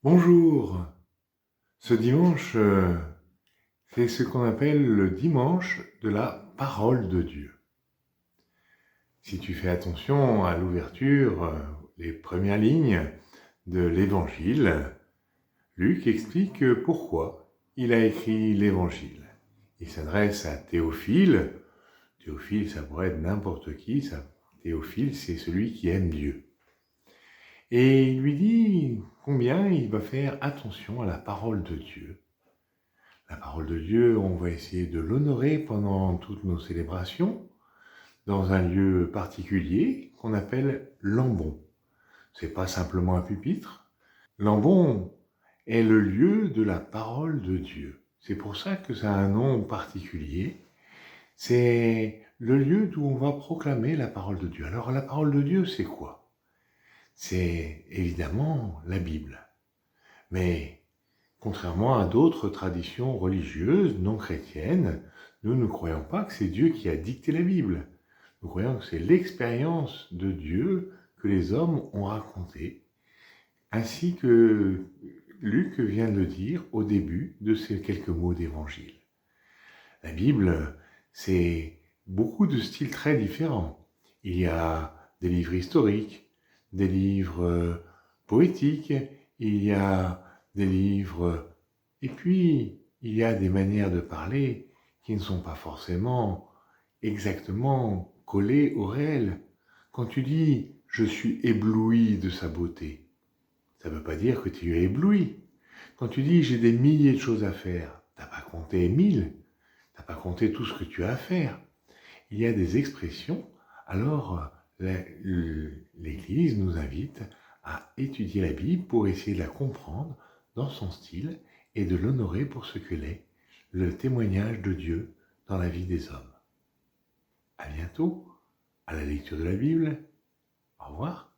Bonjour. Ce dimanche, c'est ce qu'on appelle le dimanche de la parole de Dieu. Si tu fais attention à l'ouverture, les premières lignes de l'Évangile, Luc explique pourquoi il a écrit l'Évangile. Il s'adresse à Théophile. Théophile, ça pourrait être n'importe qui. Théophile, c'est celui qui aime Dieu. Et il lui dit combien il va faire attention à la parole de Dieu. La parole de Dieu, on va essayer de l'honorer pendant toutes nos célébrations, dans un lieu particulier qu'on appelle l'ambon. C'est pas simplement un pupitre. L'ambon est le lieu de la parole de Dieu. C'est pour ça que ça a un nom particulier. C'est le lieu où on va proclamer la parole de Dieu. Alors la parole de Dieu, c'est quoi? C'est évidemment la Bible. Mais contrairement à d'autres traditions religieuses non chrétiennes, nous ne croyons pas que c'est Dieu qui a dicté la Bible. Nous croyons que c'est l'expérience de Dieu que les hommes ont racontée, ainsi que Luc vient de le dire au début de ces quelques mots d'évangile. La Bible, c'est beaucoup de styles très différents. Il y a des livres historiques, des livres poétiques, il y a des livres, et puis il y a des manières de parler qui ne sont pas forcément exactement collées au réel. Quand tu dis « je suis ébloui de sa beauté », ça ne veut pas dire que tu es ébloui. Quand tu dis « j'ai des milliers de choses à faire », tu n'as pas compté 1000, tu n'as pas compté tout ce que tu as à faire. Il y a des expressions, alors l'Église nous invite à étudier la Bible pour essayer de la comprendre dans son style et de l'honorer pour ce qu'elle est, le témoignage de Dieu dans la vie des hommes. À bientôt, à la lecture de la Bible. Au revoir.